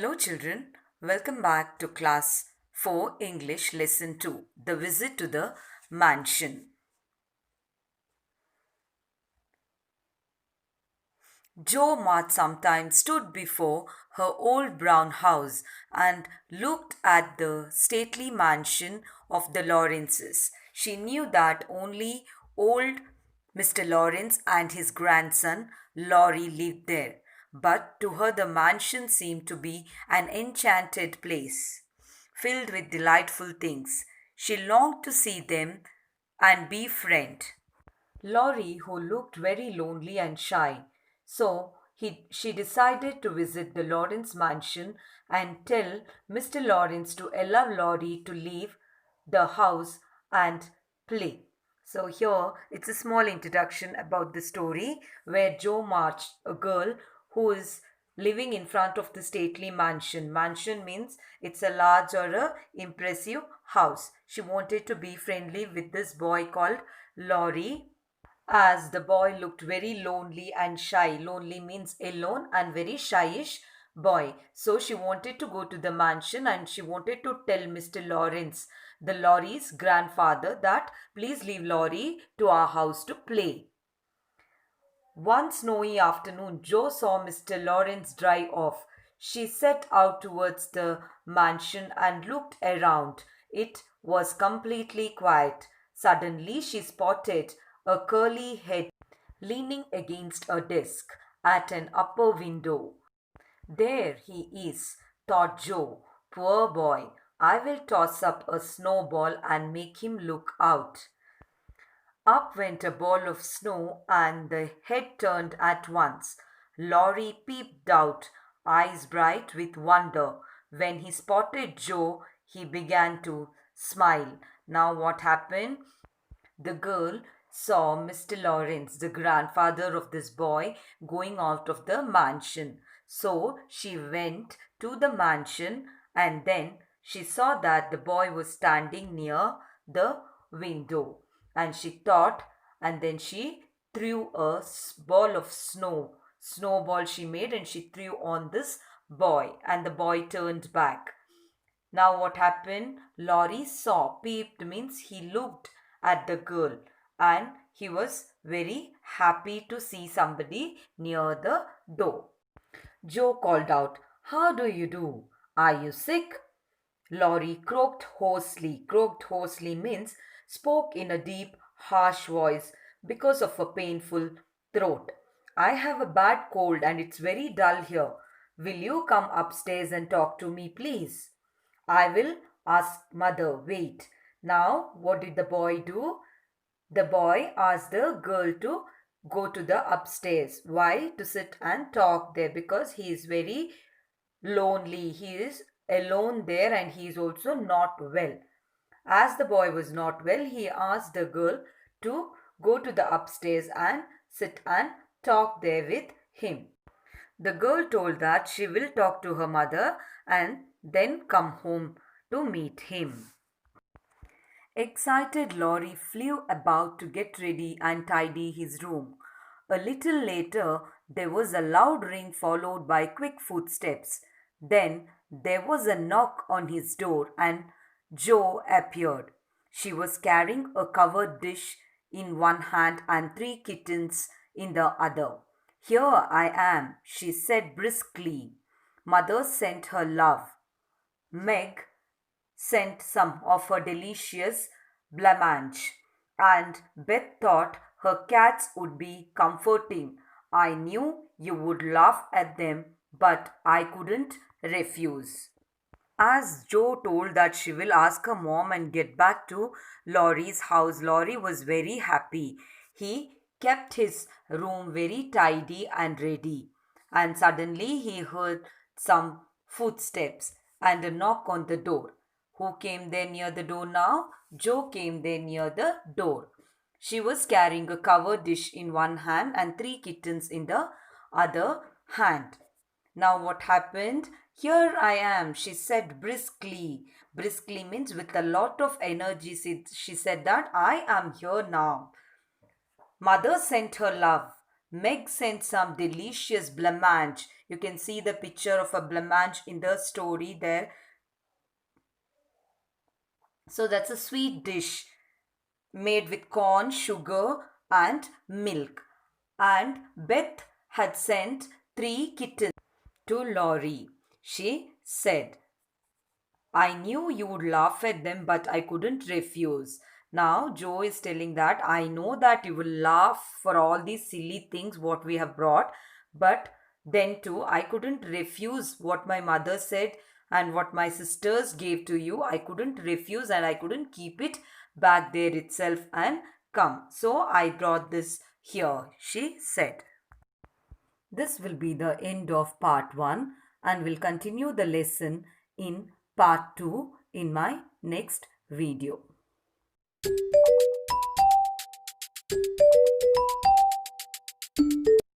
Hello, children. Welcome back to class 4 English lesson 2 The Visit to the Mansion. Jo Mart sometimes stood before her old brown house and looked at the stately mansion of the Lawrences. She knew that only old Mr. Lawrence and his grandson Laurie lived there, but to her the mansion seemed to be an enchanted place, filled with delightful things. She longed to see them and befriend Laurie, who looked very lonely and shy. She decided to visit the Lawrence mansion and tell Mr. Lawrence to allow Laurie to leave the house and play. So here it's a small introduction about the story where Joe March, a girl who is living in front of the stately mansion. Mansion means it's a large or a impressive house. She wanted to be friendly with this boy called Laurie, as the boy looked very lonely and shy. Lonely means alone and very shyish boy. So she wanted to go to the mansion and she wanted to tell Mr. Lawrence, the Laurie's grandfather, that please leave Laurie to our house to play. One snowy afternoon, Jo saw Mr. Lawrence drive off. She set out towards the mansion and looked around. It was completely quiet. Suddenly, she spotted a curly head leaning against a desk at an upper window. There he is, thought Jo. Poor boy. I will toss up a snowball and make him look out. Up went a ball of snow, and the head turned at once. Laurie peeped out, eyes bright with wonder. When he spotted Jo, he began to smile. Now, what happened? The girl saw Mr. Lawrence, the grandfather of this boy, going out of the mansion. So she went to the mansion and then she saw that the boy was standing near the window. And she thought, and then she threw a ball of snowball she made, and she threw on this boy, and the boy turned back. Now what happened? Laurie saw, peeped means he looked at the girl, and he was very happy to see somebody near the door. Jo called out, "How do you do? Are you sick?" Laurie croaked hoarsely. Croaked hoarsely means spoke in a deep, harsh voice because of a painful throat. "I have a bad cold and it's very dull here. Will you come upstairs and talk to me, please?" "I will ask mother. Wait." Now, what did the boy do? The boy asked the girl to go to the upstairs. Why? To sit and talk there, because he is very lonely. He is alone there and he is also not well. As the boy was not well, he asked the girl to go to the upstairs and sit and talk there with him. The girl told that she will talk to her mother and then come home to meet him. Excited, Laurie flew about to get ready and tidy his room. A little later, there was a loud ring followed by quick footsteps. Then there was a knock on his door and Jo appeared. She was carrying a covered dish in one hand and three kittens in the other. "Here I am," she said briskly. "Mother sent her love. Meg sent some of her delicious blancmange, and Beth thought her cats would be comforting. I knew you would laugh at them, but I couldn't refuse." As Jo told that she will ask her mom and get back to Laurie's house, Laurie was very happy. He kept his room very tidy and ready. And suddenly he heard some footsteps and a knock on the door. Who came there near the door now? Jo came there near the door. She was carrying a covered dish in one hand and three kittens in the other hand. Now what happened? "Here I am," she said briskly. Briskly means with a lot of energy. She said that I am here now. "Mother sent her love. Meg sent some delicious blancmange. You can see the picture of a blancmange in the story there. So that's a sweet dish made with corn, sugar, and milk. And Beth had sent 3 kittens to Laurie. She said, I knew you would laugh at them, but I couldn't refuse. Now, Joe is telling that I know that you will laugh for all these silly things what we have brought, but then too, I couldn't refuse what my mother said and what my sisters gave to you. I couldn't refuse and I couldn't keep it back there itself and come. So, I brought this here, she said. This will be the end of part 1 and we'll continue the lesson in part 2 in my next video.